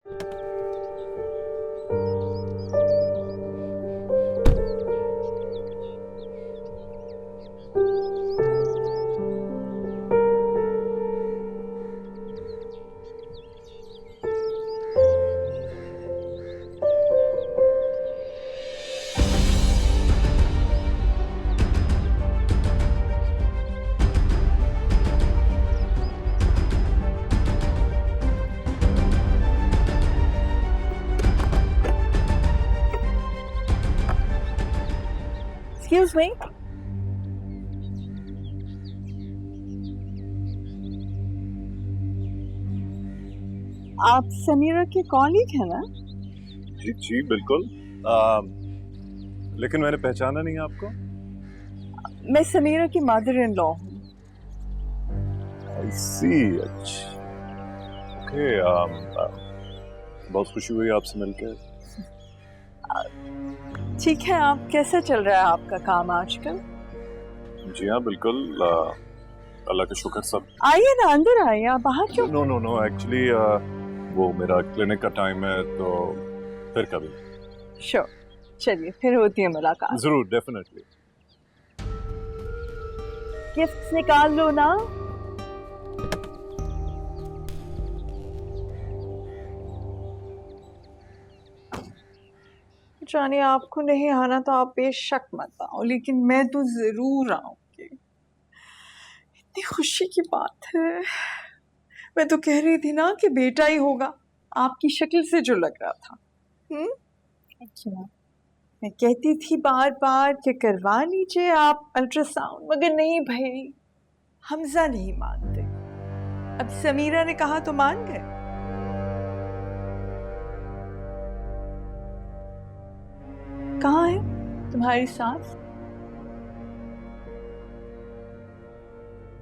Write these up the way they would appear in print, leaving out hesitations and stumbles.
Excuse me. आप समीरा के colleague है ना? जी जी बिल्कुल। लेकिन मैंने पहचाना नहीं आपको। मैं समीरा की मदर इन लॉ हूँ। आई सी। अच्छा ओके। बहुत खुशी हुई आपसे मिलकर। ठीक है, आप कैसा चल रहा है आपका काम आजकल? जी हाँ बिल्कुल। अल्लाह का शुक्र सब। आइए ना, अंदर आइए। आप बाहर क्यों? नो नो नो एक्चुअली वो मेरा क्लिनिक का टाइम है तो फिर कभी। श्योर, चलिए फिर होती है मुलाकात। जरूर डेफिनेटली। गिफ्ट्स निकाल लो ना। जानिए, आपको नहीं आना तो आप बेशक मत आओ, लेकिन मैं तो जरूर आऊंगी। इतनी खुशी की बात है। मैं तो कह रही थी ना कि बेटा ही होगा, आपकी शक्ल से जो लग रहा था। अच्छा, मैं कहती थी बार बार कि करवा लीजिए आप अल्ट्रासाउंड, मगर नहीं भाई, हमजा नहीं मानते। अब समीरा ने कहा तो मान गए। कहाँ है तुम्हारी सास?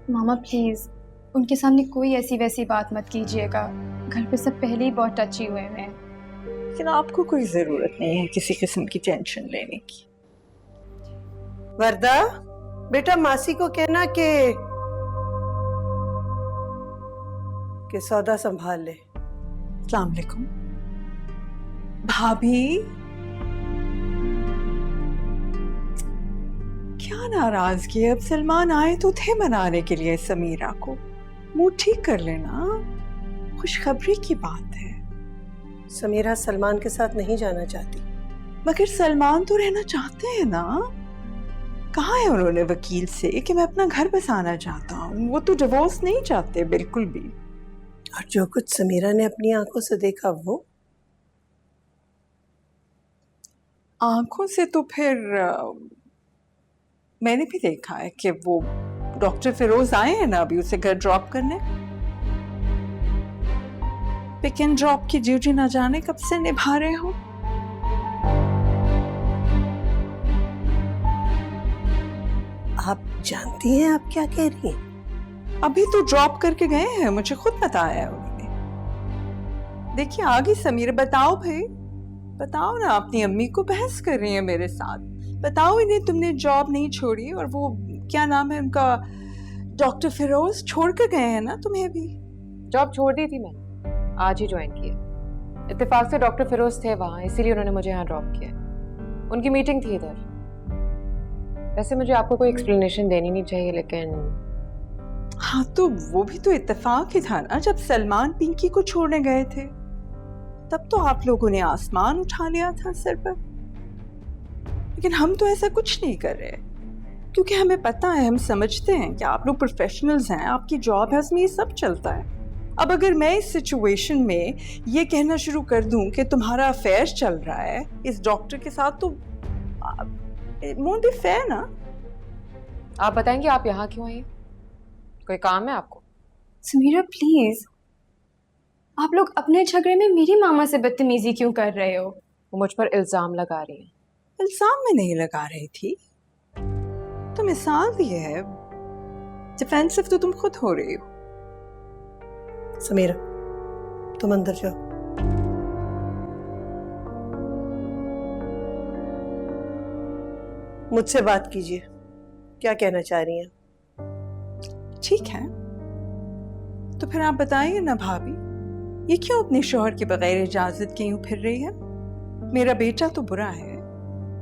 मामा प्लीज, उनके सामने कोई ऐसी वैसी बात मत कीजिएगा। घर पे सब पहले ही बहुत टची हुए हैं। लेकिन आपको कोई जरूरत नहीं है किसी किस्म की टेंशन लेने की। वरदा, बेटा मासी को कहना कि सौदा संभाल ले। अस्सलाम वालेकुम भाभी। क्या नाराजगी है? अब सलमान आए तो थे मनाने के लिए समीरा को, मुंह ठीक कर लेना। खुशखबरी की बात है। समीरा सलमान के साथ नहीं जाना चाहती। मगर सलमान तो रहना चाहते हैं ना। कहा है उन्होंने वकील से कि मैं अपना घर बसाना चाहता हूँ? वो तो डिवोर्स नहीं चाहते बिल्कुल भी। और जो कुछ समीरा ने अपनी आंखों से देखा वो आंखों से तो फिर मैंने भी देखा है कि वो डॉक्टर फिरोज आए हैं ना अभी उसे घर ड्रॉप करने। पिक एंड ड्रॉप की ड्यूटी ना जाने कब से निभा रहे हो। आप जानती हैं आप क्या कह रही हैं? अभी तो ड्रॉप करके गए हैं, मुझे खुद बताया है उन्होंने। देखिए आ गई समीर। बताओ भाई, बताओ ना। अपनी अम्मी को बहस कर रही है मेरे साथ। बताओ इन्हें तुमने जॉब नहीं छोड़ी, और वो क्या नाम है उनका, डॉक्टर फिरोज छोड़ कर गए हैं ना तुम्हें भी। जॉब छोड़ दी थी मैंने, आज ही ज्वाइन किया। इत्तेफाक से डॉक्टर फिरोज थे वहाँ, इसीलिए उन्होंने मुझे यहाँ ड्रॉप किया। उनकी मीटिंग थी इधर। वैसे मुझे आपको कोई एक्सप्लेनेशन देनी नहीं चाहिए, लेकिन हाँ तो वो भी तो इत्तेफाक ही था ना। जब सलमान पिंकी को छोड़ने गए थे तब तो आप लोगों ने आसमान उठा लिया था सर पर। लेकिन हम तो ऐसा कुछ नहीं कर रहे, क्योंकि हमें पता है, हम समझते हैं कि आप लोग प्रोफेशनल्स हैं, आपकी जॉब है, उसमें ये सब चलता है। अब अगर मैं इस सिचुएशन में ये कहना शुरू कर दूं कि तुम्हारा अफेयर चल रहा है इस डॉक्टर के साथ, तो won't be fair ना। आप बताएंगे आप यहाँ क्यों आई? कोई काम है आपको? समीरा प्लीज, आप लोग अपने झगड़े में मेरी मामा से बदतमीजी क्यों कर रहे हो? वो मुझ पर इल्जाम लगा रही हैं। इल्जाम में नहीं लगा रही थी, तो मिसाल दी है। डिफेंसिव तो तुम खुद हो रही हो। समीरा तुम अंदर जाओ। मुझसे बात कीजिए, क्या कहना चाह रही हैं? ठीक है, तो फिर आप बताइए ना भाभी, ये क्यों अपने शौहर के बगैर इजाजत के यूं फिर रही है? मेरा बेटा तो बुरा है,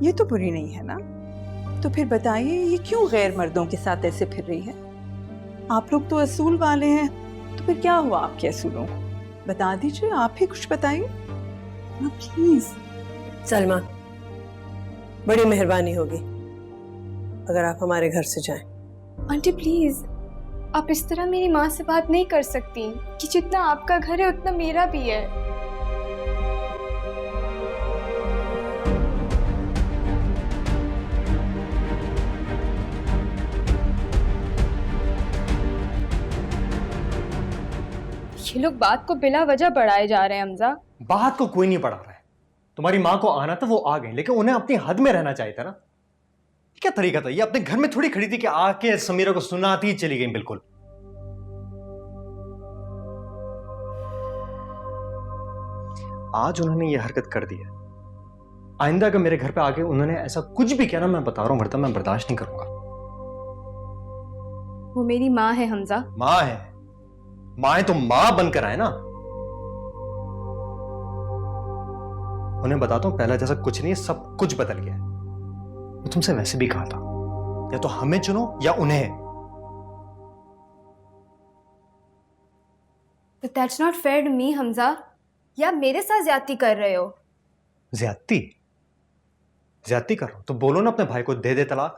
ये तो बुरी नहीं है ना? तो फिर बताइए ये क्यों गैर मर्दों के साथ ऐसे फिर रही है? आप लोग तो असूल वाले हैं, तो फिर क्या हुआ आपके असूलों को? बता दीजिए, आप ही कुछ बताइए ना प्लीज। सलमा, बड़ी मेहरबानी होगी अगर आप हमारे घर से जाएं। आंटी प्लीज, आप इस तरह मेरी माँ से बात नहीं कर सकती कि जितना आपका घर है उतना मेरा भी है। ये लोग बात को बिला वजह बढ़ाए जा रहे हैं हमजा। बात को कोई नहीं बढ़ा रहा है। तुम्हारी माँ को आना था, वो आ गई, लेकिन उन्हें अपनी हद में रहना चाहिए था ना। क्या तरीका था ये? अपने घर में थोड़ी खड़ी थी कि आके समीरा को सुनाती ही चली गई। बिल्कुल आज उन्होंने ये हरकत कर दी है। आइंदा अगर मेरे घर पे आके उन्होंने ऐसा कुछ भी किया ना, मैं बता रहा हूं, वरना मैं बर्दाश्त नहीं करूंगा। वो मेरी माँ है हमजा। माँ है? माँ तो माँ बनकर आए ना। उन्हें बताता हूं, पहला जैसा कुछ नहीं है, सब कुछ बदल गया है। मैं तुमसे वैसे भी कहा था, या तो हमें चुनो या उन्हें। But that's not fair to me, Hamza. या मेरे साथ ज्यादती कर रहे हो? ज्यादती कर रहा हूं तो बोलो ना अपने भाई को दे दे तलाक।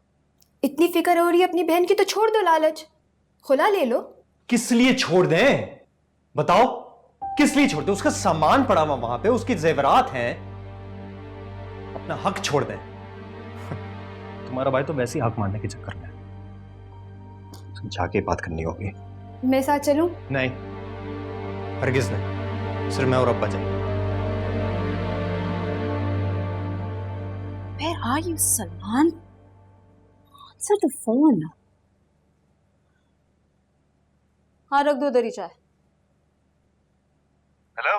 इतनी फिक्र हो रही है अपनी बहन की तो छोड़ दो लालच, खुला ले लो। किस लिए छोड़ दें? बताओ, किस लिए छोड़ दें? उसका सामान पड़ा हुआ वहां पे, उसकी जेवरात हैं, अपना हक छोड़ दें। तुम्हारा भाई तो वैसे ही हक मारने के चक्कर में है। जाके बात करनी होगी। मैं साथ चलूं? नहीं, हरगिज नहीं, सिर्फ मैं और अब्बा जाएंगे। Where are you, Salman? Answer the phone. हाँ, रख दो उधर ही चाय। हेलो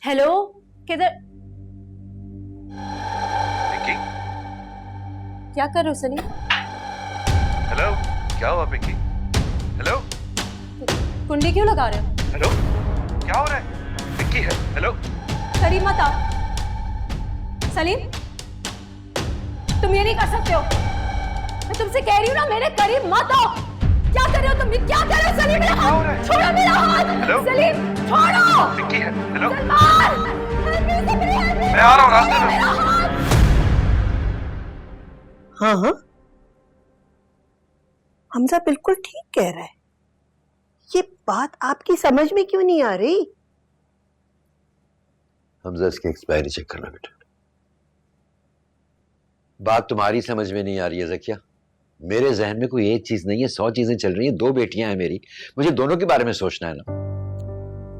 हेलो, किधर? पिंकी? क्या कर रहे हो सलीम? हेलो, क्या हुआ पिंकी? हेलो कुंडी क्यों लगा रहे हो? हेलो, क्या हो रहा है? पिंकी है। हेलो, करीब मत आओ। सलीम, तुम ये नहीं कर सकते हो। मैं तुमसे कह रही हूँ ना, मेरे करीब मत आओ। क्या कर रहे हो तुम? क्या कर रहे हो? सलीम, मेरा हाथ छोड़ो, मेरा हाथ। हेलो? सलीम, छोड़ो। पिंकी है। हेलो, सलमान, मैं आ रहा हूँ रास्ते में। हाँ हाँ, हमजा बिल्कुल ठीक कह रहा है। ये बात आपकी समझ में क्यों नहीं आ रही? हमजा, इसकी एक्सपायरी चेक करना बेटा। बात तुम्हारी समझ में नहीं आ रही है ज़किया। मेरे जहन में कोई एक चीज नहीं है, 100 चीजें चल रही हैं। 2 बेटियां हैं मेरी, मुझे दोनों के बारे में सोचना है ना।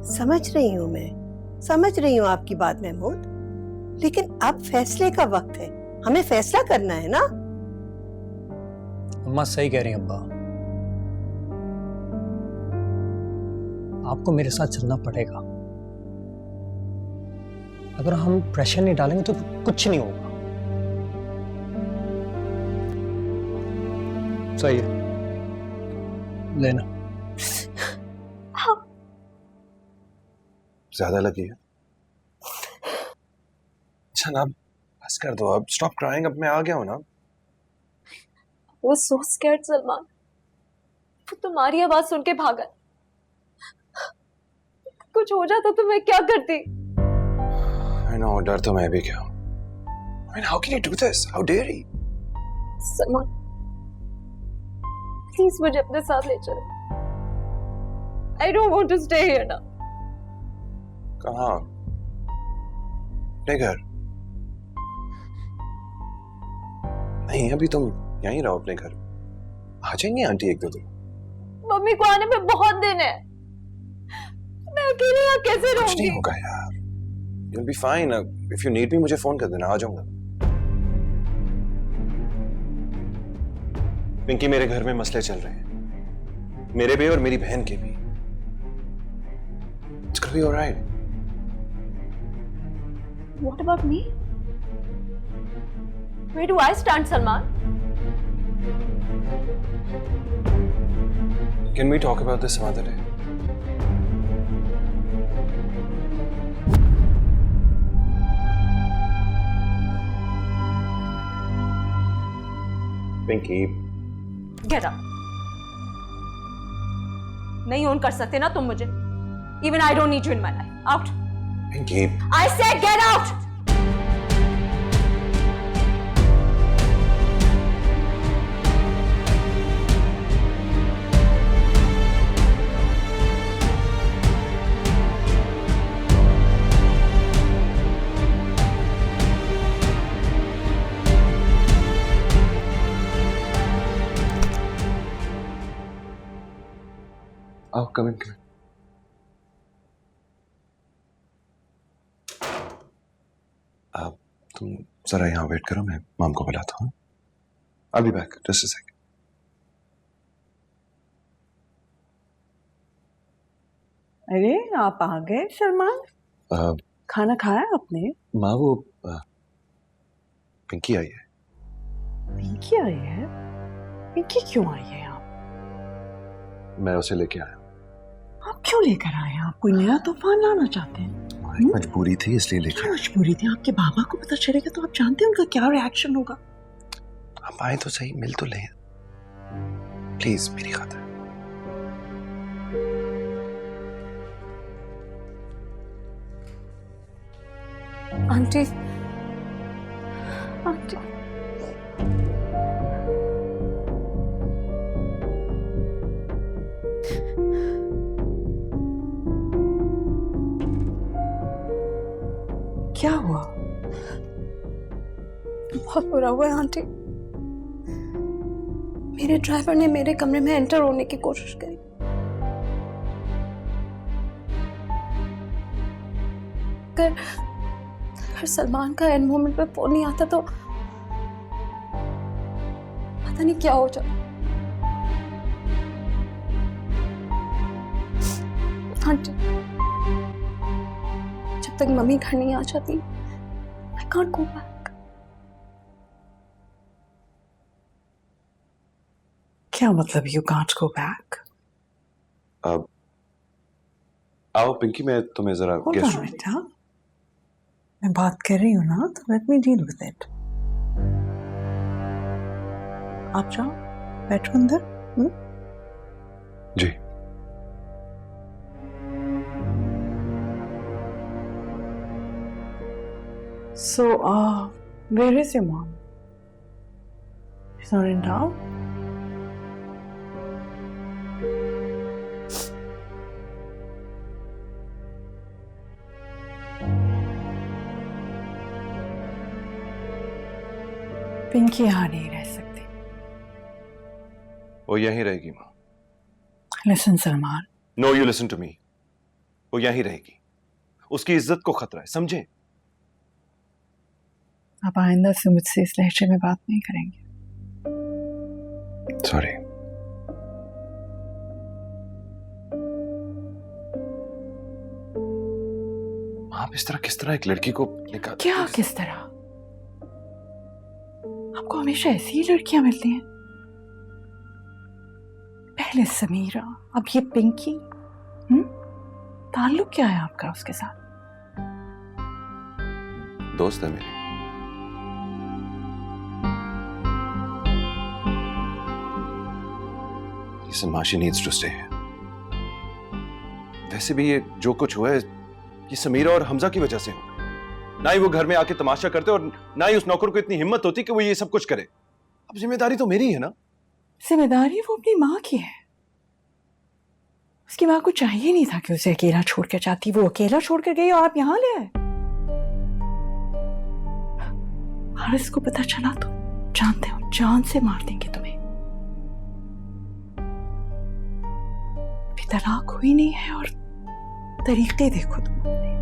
समझ रही हूं, मैं समझ रही हूं आपकी बात महमूद, लेकिन अब फैसले का वक्त है, हमें फैसला करना है ना। अम्मा सही कह रही हैं अब्बा, आपको मेरे साथ चलना पड़ेगा। अगर हम प्रेशर नहीं डालेंगे तो कुछ नहीं होगा। सही है, लेना। ज्यादा लगी है? अच्छा ना, बस कर दो अब, स्टॉप क्राइंग। अब मैं आ गया हूं ना। वो सो स्कैर्ड सलमान, वो तुम्हारी आवाज सुन के भागा। कुछ हो जाता तो मैं क्या करती? I know, डर तो मैं भी क्या हूं। I mean, how can you do this? How dare he? Salman, please मुझे अपने साथ ले चलो। I don't want to stay here now. कहाँ? अपने घर? नहीं, अभी तुम यहीं रहो अपने घर। आ जाएंगे आंटी 1-2 दिन। मम्मी को आने में बहुत दिन है, मैं अकेले यहाँ कैसे कुछ रहूंगी? नहीं होगा यार, you'll be fine. If you need me, मुझे फोन कर देना, आ जाऊंगा। पिंकी, मेरे घर में मसले चल रहे हैं, मेरे भी और मेरी बहन के भी। It's gonna be alright. What about me? Where do I stand, Salman? Can we talk about this some other day? Pinky, get out. नहीं ओन कर सकते ना तुम मुझे। Even I don't need you in my life. Out. Pinky, I said get out. आओ, come in, come in. तुम जरा यहाँ वेट करो, मैं मॉम को बुलाता हूँ। I'll be back, just a sec. अरे आप आ गए सलमान। खाना खाया आपने? माँ, वो पिंकी आई है। पिंकी आई है? पिंकी क्यों आई है यहाँ? मैं उसे लेके आया। आप क्यों लेकर आए हैं? आप कोई नया तूफान लाना चाहते हैं? मजबूरी थी इसलिए लेके क्या मजबूरी थी? आपके बाबा को पता चलेगा तो आप जानते हैं उनका क्या रिएक्शन होगा। आप आए तो सही, मिल तो लें प्लीज, मेरी खातिर। आंटी, आंटी, क्या हुआ? बहुत बुरा हुआ है आंटी। मेरे ड्राइवर ने मेरे कमरे में एंटर होने की कोशिश करी। अगर सलमान का एंड मोमेंट पे फोन नहीं आता तो पता नहीं क्या हो जाए। आंटी, जब तक मम्मी घर नहीं आ जाती, I can't go back. क्या मतलब you can't go back? अब आओ पिंकी, मैं तुम्हें जरा Hold on, बेटा, मैं बात कर रही हूँ ना, तो let me deal with it. आप जाओ, बैठो अंदर। जी। So, where is your mom? She's not in town? Pinky यहाँ नहीं रह सकती। वो यहीं रहेगी माँ। Listen, Salman. No, you listen to me. वो यहीं रहेगी। उसकी इज्जत को खतरा है, समझे? आप आइंदा से मुझसे इस लहजे में बात नहीं करेंगे। सॉरी। आप इस तरह किस तरह एक लड़की को निकाल? क्या किस तरह? आपको हमेशा ऐसी ही लड़कियां मिलती हैं? पहले समीरा, अब ये पिंकी। ताल्लुक क्या है आपका उसके साथ? दोस्त है मेरी। Listen, Ma, she needs to stay here. वैसे भी ये जो कुछ हुआ है, ये समीरा और हमजा की वजह से हुआ। ना ही वो घर में आके तमाशा करते और ना ही उस नौकर को इतनी हिम्मत होती कि वो ये सब कुछ करे। अब जिम्मेदारी तो मेरी है ना। जिम्मेदारी वो अपनी माँ की है। उसकी माँ को चाहिए नहीं था कि उसे अकेला छोड़ कर जाती। वो अकेला छोड़ कर गई और आप यहाँ ले आए। हारिस को पता चला तो जानते हो जान से मार देंगे तुम्हें। अभी तलाक हुई नहीं है और तरीके देखो तुम अपने।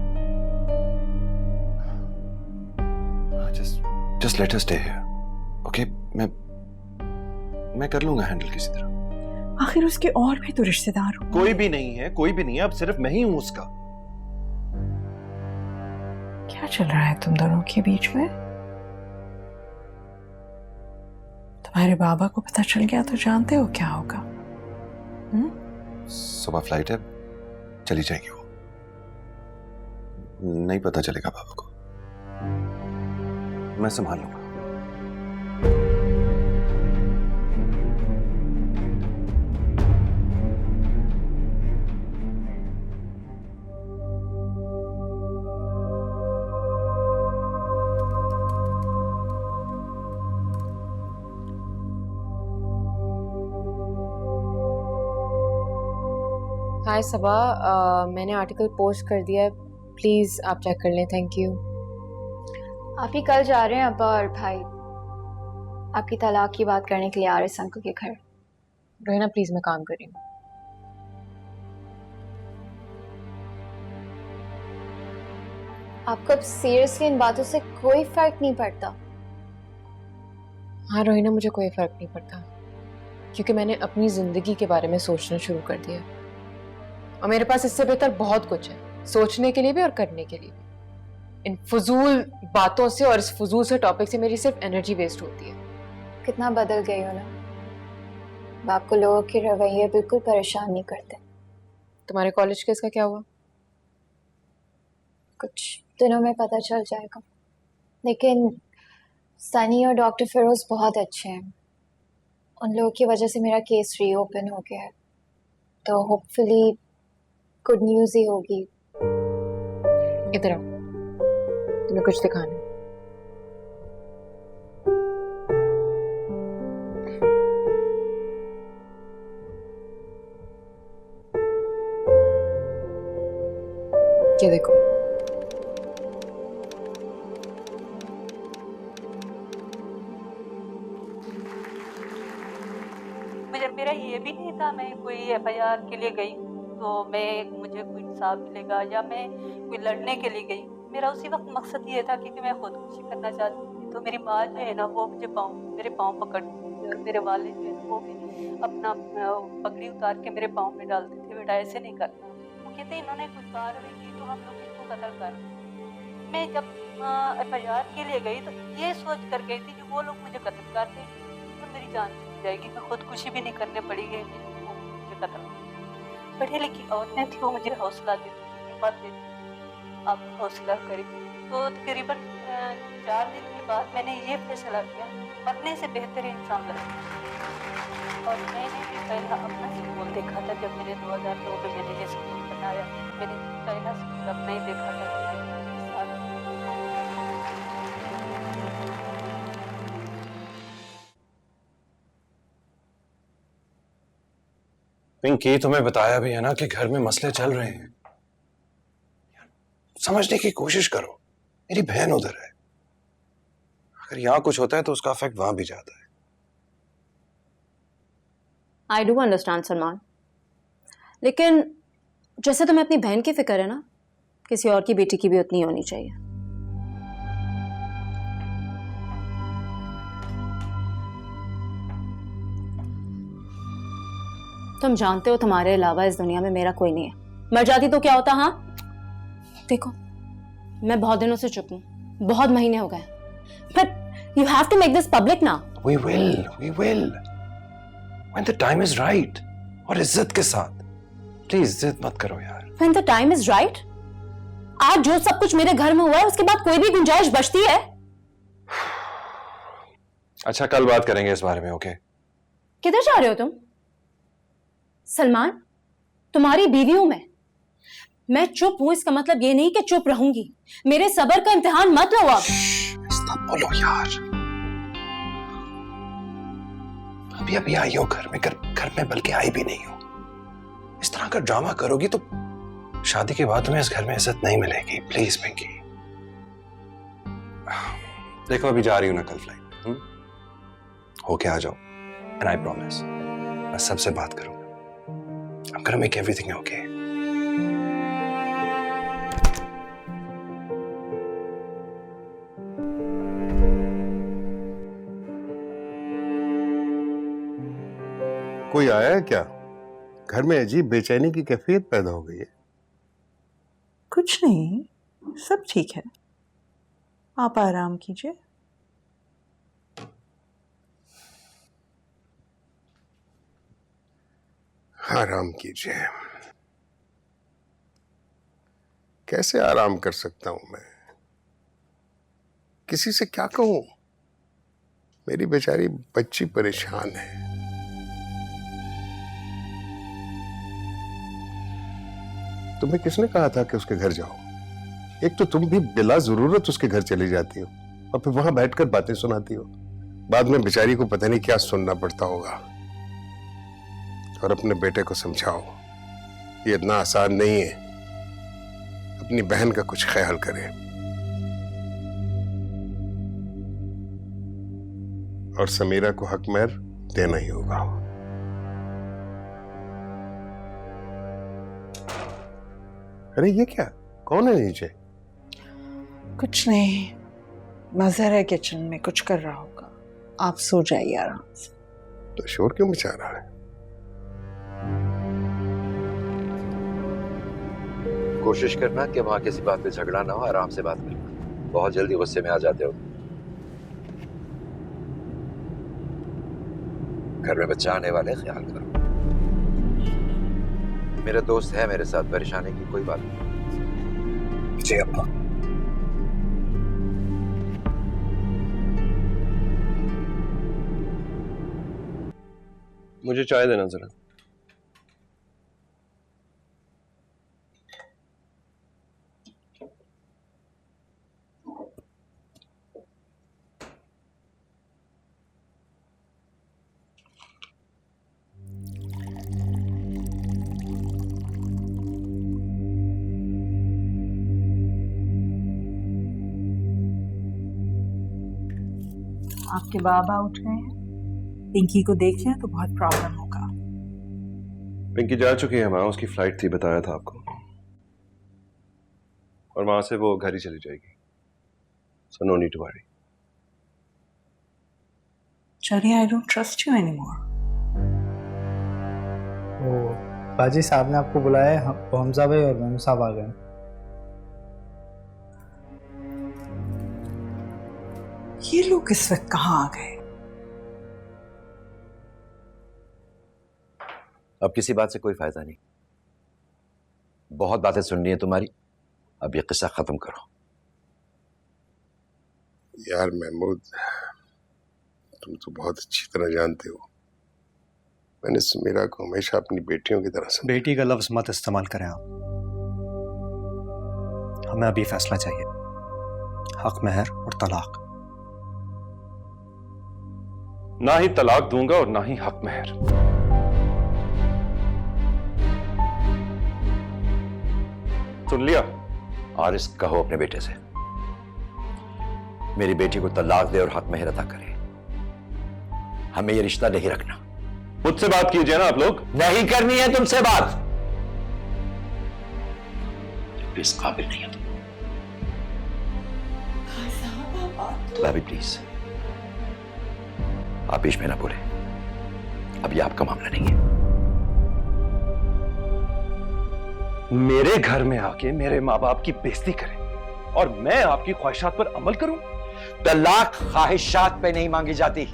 Just let her stay here. Okay, मैं कर लूंगा हैंडल किसी तरह। आखिर उसके और भी तो रिश्तेदार हो। कोई भी नहीं है, कोई भी नहीं है। अब सिर्फ मैं ही हूं उसका। क्या चल रहा है तुम दोनों के बीच में? तुम्हारे बाबा को पता चल गया तो जानते हो क्या होगा? सुबह फ्लाइट है, चली जाएगी वो। नहीं पता चलेगा बाबा को। मैं संभाल लूंगा। हाय सबा, मैंने आर्टिकल पोस्ट कर दिया है, प्लीज़ आप चेक कर लें, थैंक यू। आप ही कल जा रहे हैं अब्बा और भाई आपकी तलाक की बात करने के लिए आरिस अंकल के घर। रोहिना प्लीज़, मैं काम कर रही हूँ। आपको अब सीरियसली इन बातों से कोई फर्क नहीं पड़ता? हाँ रोहिना, मुझे कोई फ़र्क नहीं पड़ता, क्योंकि मैंने अपनी ज़िंदगी के बारे में सोचना शुरू कर दिया और मेरे पास इससे बेहतर बहुत कुछ है, सोचने के लिए भी और करने के लिए भी। इन फजूल बातों से और इस फजूल से टॉपिक से मेरी सिर्फ एनर्जी वेस्ट होती है। कितना बदल गई हो ना, अब आपको लोगों के रवैये बिल्कुल परेशान नहीं करते। तुम्हारे कॉलेज केस का क्या हुआ? कुछ दिनों में पता चल जाएगा, लेकिन सनी और डॉक्टर फिरोज बहुत अच्छे हैं। उन लोगों की वजह से मेरा केस रीओपन हो गया है, तो होपफुली गुड न्यूज़ ही होगी। इधर आओ, तुम्हें कुछ दिखाना है। ये देखो, मेरा ये भी नहीं था मैं कोई एफआईआर के लिए गई तो मुझे कोई इंसाफ मिलेगा या मैं कोई लड़ने के लिए गई। मेरा उसी वक्त मकसद ये था क्योंकि मैं खुदकुशी करना चाहती थी। तो मेरी माँ जो है ना वो मुझे मेरे पाँव पकड़ती थी और मेरे वाले जो है वो भी अपना पगड़ी उतार के मेरे पाँव में डालते थे, बेटा ऐसे नहीं करना। वो कहते इन्होंने कुछ कार्रवाई की तो हम लोग इसको कतल कर। मैं जब एफआईआर के लिए गई तो ये सोच कर गई थी कि वो लोग मुझे कत्ल कर दें तो मेरी जान छूट जाएगी, मैं खुदकुशी भी नहीं करने पड़ेगी, मुझे कत्ल। पढ़ी लिखी औरतें थी वो मुझे हौसला देती थी, हिम्मत देती थी, आप हौसला करें। तो तकरीबन 4 दिन के बाद मैंने ये फैसला किया, मरने से बेहतर इंसान लगता। और मैंने भी पहला अपना स्कूल देखा था जब मैंने 2002 में मैंने ये स्कूल बनाया। मैंने पहला स्कूल अपना ही देखा था। पिंकी, तुम्हें बताया भी है ना कि घर में मसले चल रहे हैं, समझने की कोशिश करो। मेरी बहन उधर है, अगर यहां कुछ होता है तो उसका इफेक्ट वहां भी जाता है। आई डू अंडरस्टैंड सलमान, लेकिन जैसे तुम्हें अपनी बहन की फिक्र है ना, किसी और की बेटी की भी उतनी होनी चाहिए। तुम जानते हो तुम्हारे अलावा इस दुनिया में मेरा कोई नहीं है। मर जाती तो क्या होता? हाँ देखो, मैं बहुत दिनों से चुप हूं, बहुत महीने हो गए, but you have to make this public now. We will when the time is right, और इज्जत के साथ। प्लीज जिद मत करो यार। When the time is right? आज जो सब कुछ मेरे घर में हुआ है उसके बाद कोई भी गुंजाइश बचती है? अच्छा, कल बात करेंगे इस बारे में, ओके? किधर जा रहे हो तुम? सलमान, तुम्हारी बीवी हूं मैं चुप हूं इसका मतलब ये नहीं कि चुप रहूंगी। मेरे सब्र का इम्तिहान मत लो अब। मत बोलो यार, अभी आई हो घर में, बल्कि आई भी नहीं हो। इस तरह का ड्रामा करोगी तो शादी के बाद तुम्हें इस घर में इज्जत नहीं मिलेगी। प्लीज पिंकी, देखो अभी जा रही हूं ना कल फ्लाइट में, होके आ जाओ, एंड आई प्रॉमिस मैं सबसे बात करूंगा। I'm gonna make everything okay. कोई आया है क्या? घर में अजीब बेचैनी की कैफियत पैदा हो गई है। कुछ नहीं, सब ठीक है, आप आराम कीजिए। आराम कीजिए? कैसे आराम कर सकता हूं मैं? किसी से क्या कहूं? मेरी बेचारी बच्ची परेशान है। तुम्हें किसने कहा था कि उसके घर जाओ? एक तो तुम भी बिला जरूरत उसके घर चली जाती हो और फिर वहां बैठकर बातें सुनाती हो। बाद में बेचारी को पता नहीं क्या सुनना पड़ता होगा। और अपने बेटे को समझाओ, ये इतना आसान नहीं है। अपनी बहन का कुछ ख्याल करें। और समीरा को हक महर देना ही होगा। अरे ये क्या, कौन है नीचे? कुछ नहीं, मजहर है किचन में, कुछ कर रहा होगा। आप सो जाइए आराम से। तो शोर क्यों मचा रहा है? कोशिश करना कि वहां किसी बात पे झगड़ा ना हो, आराम से बात करना। बहुत जल्दी गुस्से में आ जाते हो। घर में बच्चा आने वाले, ख्याल करो। मेरा दोस्त है मेरे साथ, परेशानी की कोई बात नहीं। जी अब्बा। मुझे चाय देना जरा। आपके बाबा उठ गए हैं, पिंकी को देख लिया तो बहुत प्रॉब्लम होगा। पिंकी जा चुकी है माँ, उसकी फ्लाइट थी, बताया था आपको। और वहां से वो घर ही चली जाएगी। So no need to worry. चलिए, I don't trust you anymore. वो बाजी साहब ने आपको बुलाया है, वो हमजा भाई और मेमू साहब आ गए। ये लोग इस वक्त कहाँ आ गए? अब किसी बात से कोई फायदा नहीं। बहुत बातें सुननी है तुम्हारी, अब ये किस्सा खत्म करो। यार महमूद, तुम तो बहुत अच्छी तरह जानते हो, मैंने समीरा को हमेशा अपनी बेटियों की तरह समझा। बेटी का लफ्ज मत इस्तेमाल करें आप। हमें अभी फैसला चाहिए, हक महर और तलाक। ना ही तलाक दूंगा और ना ही हक महर। सुन लिया? और इस कहो अपने बेटे से मेरी बेटी को तलाक दे और हक महर अदा करे। हमें ये रिश्ता नहीं रखना। मुझसे बात कीजिए ना आप लोग। नहीं करनी है तुमसे बात। इस काबिल नहीं है तुम। भाभी प्लीज, आप बीच में ना बोले। अब ये आपका मामला नहीं है। मेरे घर में आके मेरे माँ बाप की बेइज्जती करें और मैं आपकी ख्वाहिशात पर अमल करूं? तलाक ख्वाहिशात पे नहीं मांगी जाती,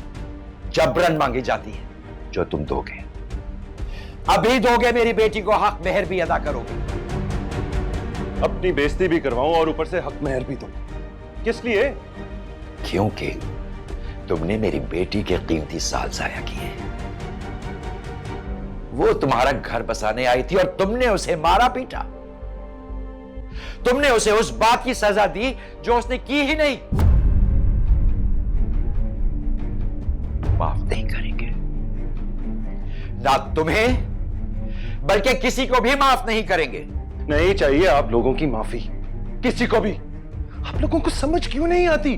जबरन मांगी जाती है, जो तुम दोगे। अभी दोगे मेरी बेटी को, हक महर भी अदा करोगे। अपनी बेइज्जती भी करवाऊं और ऊपर से हक महर भी दूं। किस लिए? क्योंकि तुमने मेरी बेटी के कीमती साल जाया किए। वो तुम्हारा घर बसाने आई थी और तुमने उसे मारा पीटा। तुमने उसे उस बात की सजा दी जो उसने की ही नहीं। माफ नहीं करेंगे, ना तुम्हें बल्कि किसी को भी माफ नहीं करेंगे। नहीं चाहिए आप लोगों की माफी, किसी को भी। आप लोगों को समझ क्यों नहीं आती?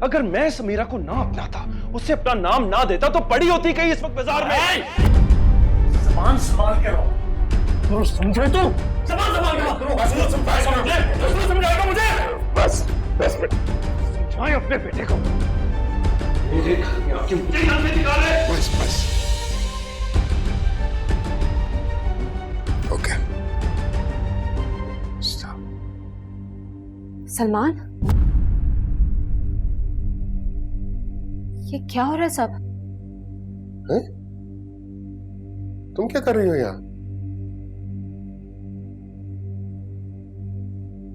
अगर मैं समीरा को ना अपनाता, उससे अपना नाम ना देता तो पड़ी होती कहीं इस वक्त बाजार में। ज़बान संभाल के रहो। तुम समझे? तो ज़बान संभाल के रहो। समझाएगा मुझे? बस समझाएं अपने बेटे को। मेरे घर में आके मुझे घर से निकाले। बस ओके। सलमान, ये क्या हो रहा है सब? हैं? तुम क्या कर रही हो यहाँ?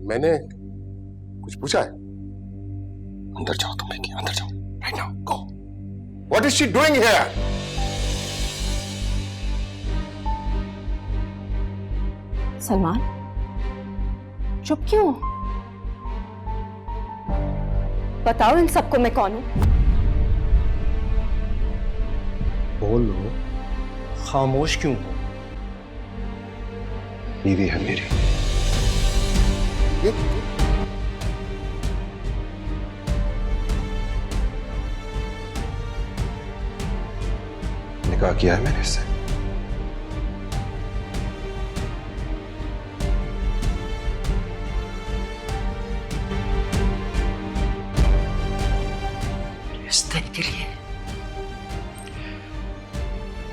मैंने कुछ पूछा है? अंदर जाओ तुम, अंदर जाओ right now, go. What is she doing here? Salman, चुप क्यों? बताओ इन सबको मैं कौन हूं? बोलो, खामोश क्यों हो? बीवी है मेरी। ये निकाह किया है मैंने इससे।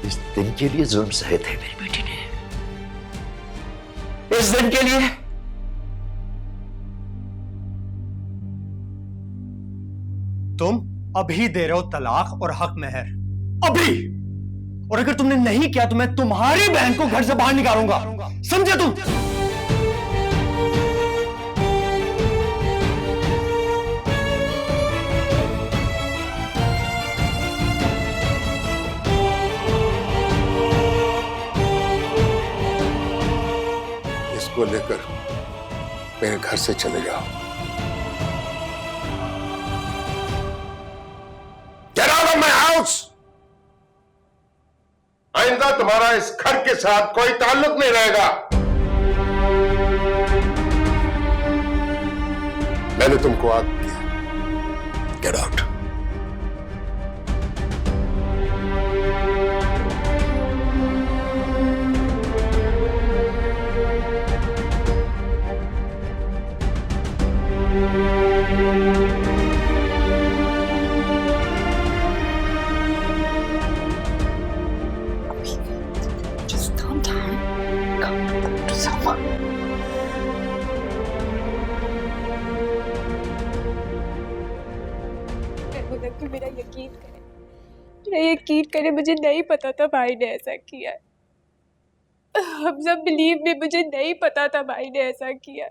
इस दिन के लिए जुल्म सहे थे मेरी बेटी ने, इस दिन के लिए। तुम अभी दे रहे हो तलाक और हक मेहर, अभी। और अगर तुमने नहीं किया तो मैं तुम्हारी बहन को घर से बाहर निकालूंगा, समझे तुम? इसको लेकर मेरे घर से चले जाओ। Get out of my house! आइंदा तुम्हारा इस घर के साथ कोई ताल्लुक नहीं रहेगा। मैंने तुमको आज्ञा दिया। Get out! Just calm down. Come to someone. तो मेरा यकीन करे, मेरा यकीन करे, मुझे नहीं पता था भाई ने ऐसा किया। हम सब बिलीव में, मुझे नहीं पता था भाई ने ऐसा किया।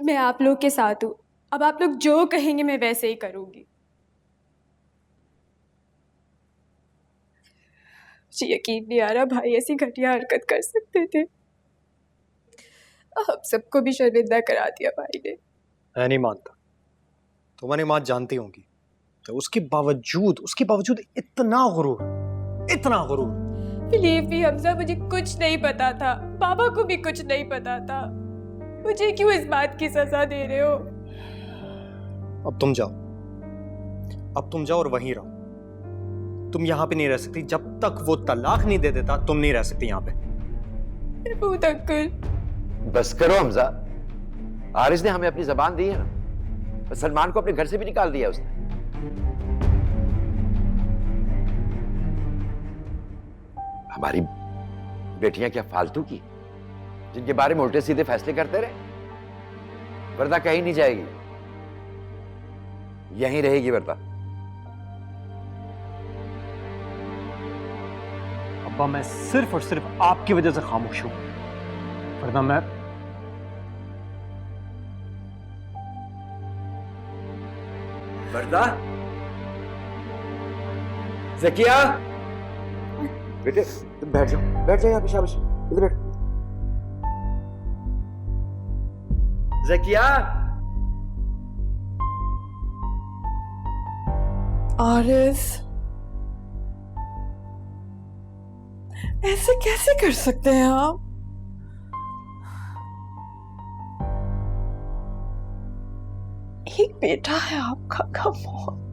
मैं आप लोग के साथ हूँ, अब आप लोग जो कहेंगे मैं वैसे ही करूंगी। मुझे यकीन नहीं आ रहा भाई ऐसी घटिया हरकत कर सकते थे। हम सबको भी शर्मिंदा करा दिया भाई ने। मैं नहीं मानता, तुम्हारी माँ जानती होंगी, तो उसके बावजूद इतना गुरूर। बिलीव मी हमजा, मुझे कुछ नहीं पता था, बाबा को भी कुछ नहीं पता था। मुझे क्यों इस बात की सजा दे रहे हो? अब तुम जाओ और वहीं रहो। तुम यहाँ पे नहीं रह सकती, जब तक वो तलाक नहीं दे देता तुम नहीं रह सकती यहाँ पे। बहुत अंकल, बस करो हमजा, आरिस ने हमें अपनी जबान दी है ना, सलमान को अपने घर से भी निकाल दिया उसने। हमारी बेटियां क्या फालतू की, जिनके बारे में उल्टे सीधे फैसले करते रहे? वर्दा कहीं नहीं जाएगी, यहीं रहेगी वर्दा। अब्बा, मैं सिर्फ और सिर्फ आपकी वजह से खामोश हूं, वरना मैं वर्दा, ज़किया, बेटे तुम बैठ जाओ यहाँ पे, शाबाश, इधर बैठ। ज़किया, आरिस, ऐसे कैसे कर सकते हैं आप? एक बेटा है आपका, कम ऑन।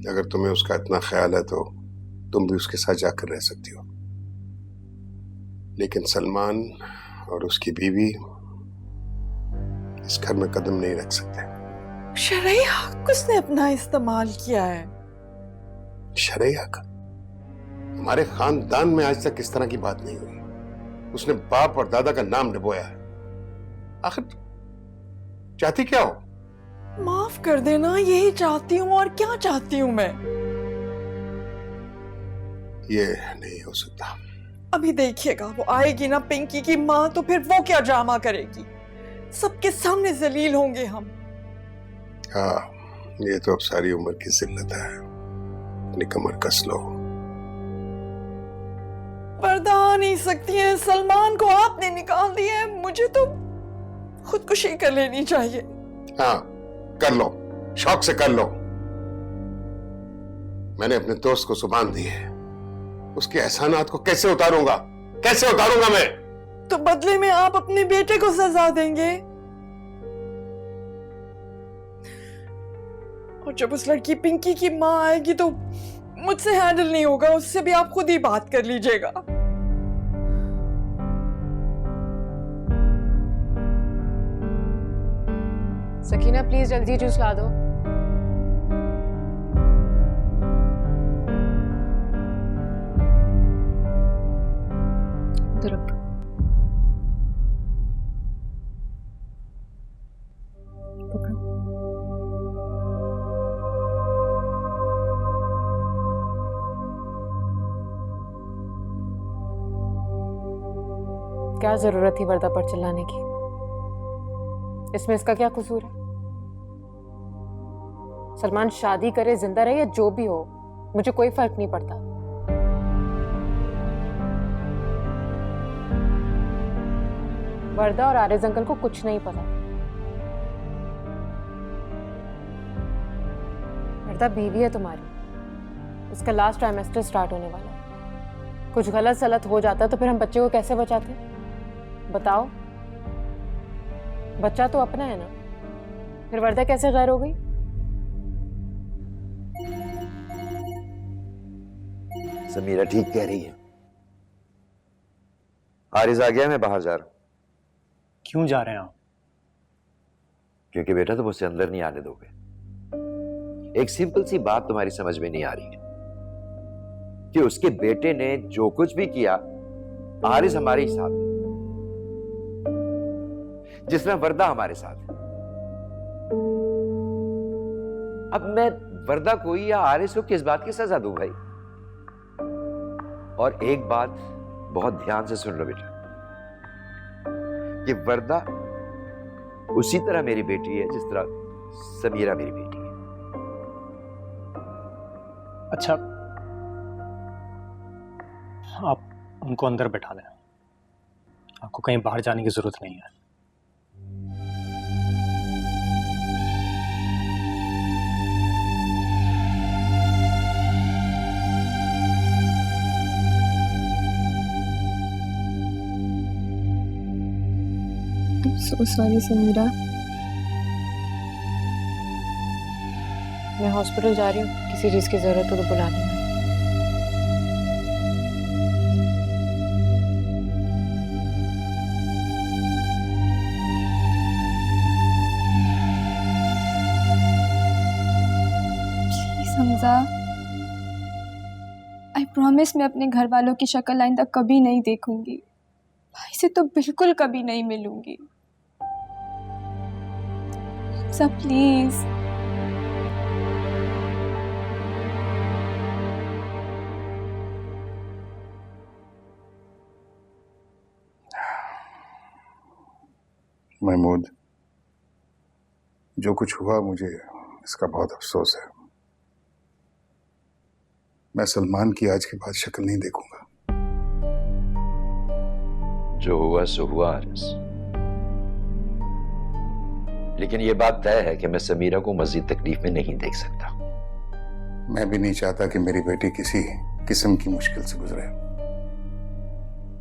अगर तुम्हें उसका इतना ख्याल है तो तुम भी उसके साथ जाकर रह सकती हो, लेकिन सलमान और उसकी बीवी इस घर में कदम नहीं रख सकते। शरई हक उसने अपना इस्तेमाल किया है। शरई हक? हमारे खानदान में आज तक इस तरह की बात नहीं हुई। उसने बाप और दादा का नाम डुबोया है। आखिर चाहती क्या हो? माफ कर देना, यही चाहती हूँ, और क्या चाहती हूँ मैं? ये नहीं हो सकता। अभी देखिएगा, वो आएगी ना पिंकी की माँ, तो फिर वो क्या ड्रामा करेगी। सबके सामने जलील होंगे हम। हाँ, ये तो अब सारी उम्र की जिल्लत है। अपनी कमर कस लो। पर्दा नहीं सकती है। सलमान को आपने निकाल दिया है, मुझे तो खुदकुशी कर लेनी चाहिए। हाँ, कर लो, शौक से कर लो। मैंने अपने दोस्त को जुबान दी है, उसके एहसानात को कैसे उतारूंगा? कैसे उतारूंगा मैं? तो बदले में आप अपने बेटे को सजा देंगे, और जब उस लड़की पिंकी की माँ आएगी तो मुझसे हैंडल नहीं होगा, उससे भी आप खुद ही बात कर लीजिएगा। सकीना प्लीज जल्दी जूस ला दो। क्या जरूरत थी वर्दा पर चिल्लाने की? इसमें इसका क्या कसूर है? सलमान शादी करे, जिंदा रहे या जो भी हो, मुझे कोई फर्क नहीं पड़ता। वर्दा और आरिज अंकल को कुछ नहीं पता। वर्दा बीवी है तुम्हारी, उसका लास्ट ट्राइमेस्टर स्टार्ट होने वाला है। कुछ गलत सलत हो जाता तो फिर हम बच्चे को कैसे बचाते? बताओ, बच्चा तो अपना है ना, फिर वर्दा कैसे गैर हो गई? समीरा ठीक कह रही है। आरिज आ गया, मैं बाहर जा रहा हूं। क्यों जा रहे हैं आप? क्योंकि बेटा तुम उसे अंदर नहीं आने दोगे। एक सिंपल सी बात तुम्हारी समझ में नहीं आ रही है कि उसके बेटे ने जो कुछ भी किया आरिज हमारे ही साथ है, जिसमें वर्दा हमारे साथ है। अब मैं वर्दा को या आरिज को किस बात की सजा दूं भाई? और एक बात बहुत ध्यान से सुन लो बेटा, कि वर्दा उसी तरह मेरी बेटी है जिस तरह समीरा मेरी बेटी है। अच्छा, आप उनको अंदर बैठा लें, आपको कहीं बाहर जाने की जरूरत नहीं है। So sorry, Samira. मैं हॉस्पिटल जा रही हूँ, किसी चीज की जरूरत हो तो बुला लेना। प्लीज हमजा, आई प्रॉमिस मैं अपने घर वालों की शक्ल आइंदा कभी नहीं देखूंगी। भाई से तो बिल्कुल कभी नहीं मिलूंगी। सब प्लीज। महमूद, जो कुछ हुआ मुझे इसका बहुत अफसोस है। मैं सलमान की आज के बाद शक्ल नहीं देखूंगा। जो हुआ सो हुआ आरिस, लेकिन यह बात तय है कि मैं समीरा को मजीद तकलीफ में नहीं देख सकता। मैं भी नहीं चाहता कि मेरी बेटी किसी किस्म की मुश्किल से गुजरे,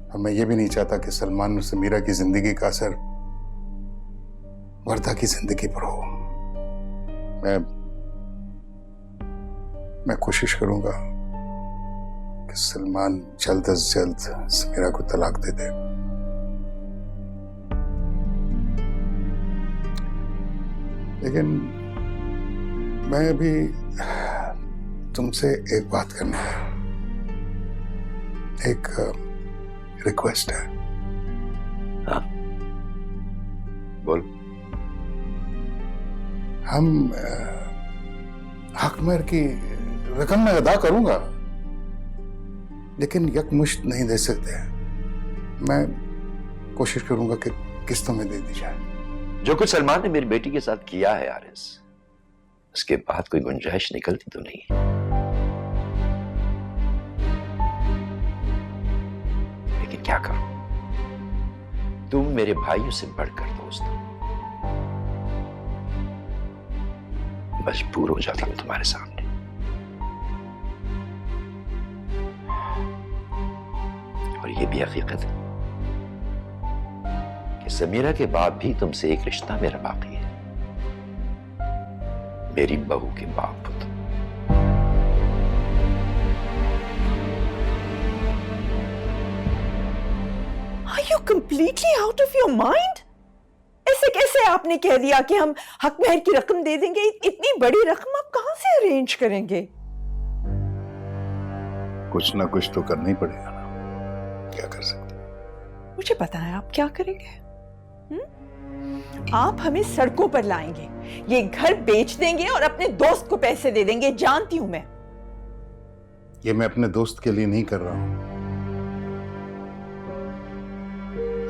और मैं ये भी नहीं चाहता कि सलमान और समीरा की जिंदगी का असर वर्दा की जिंदगी पर हो। मैं कोशिश करूंगा कि सलमान जल्द से जल्द समीरा को तलाक दे दे। लेकिन मैं अभी तुमसे एक बात करनी है, एक रिक्वेस्ट है। हाँ, बोल। हम हक महर की रकम मैं अदा करूंगा, लेकिन यकमुश्त नहीं दे सकते। मैं कोशिश करूंगा कि किस्तों में दे दी जाए। जो कुछ सलमान ने मेरी बेटी के साथ किया है आरिस, उसके बाद कोई गुंजाइश निकलती तो नहीं है। लेकिन क्या करूं, तुम मेरे भाइयों से बढ़कर दोस्त हो। मजबूर हो जाता हूं तुम्हारे सामने। ये भी हकीकत है कि समीरा के बाद भी तुमसे एक रिश्ता मेरा बाकी है, मेरी बहू के बाप हो तुम। Are you completely out of your mind? ऐसे कैसे आपने कह दिया कि हम हक महर की रकम दे देंगे? इतनी बड़ी रकम आप कहां से अरेंज करेंगे? कुछ ना कुछ तो करना ही पड़ेगा ना, क्या कर सकते? मुझे पता है आप क्या करेंगे। आप हमें सड़कों पर लाएंगे, ये घर बेच देंगे और अपने दोस्त को पैसे दे देंगे, जानती हूं मैं। ये मैं अपने दोस्त के लिए नहीं कर रहा हूं,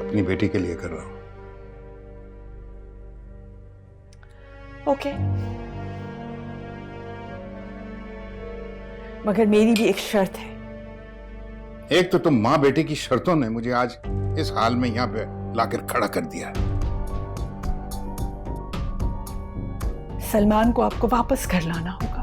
अपनी बेटी के लिए कर रहा हूं। ओके, मगर मेरी भी एक शर्त है। एक तो तुम मां बेटी की शर्तों ने मुझे आज इस हाल में यहां पे लाकर खड़ा कर दिया। सलमान को आपको वापस घर लाना होगा।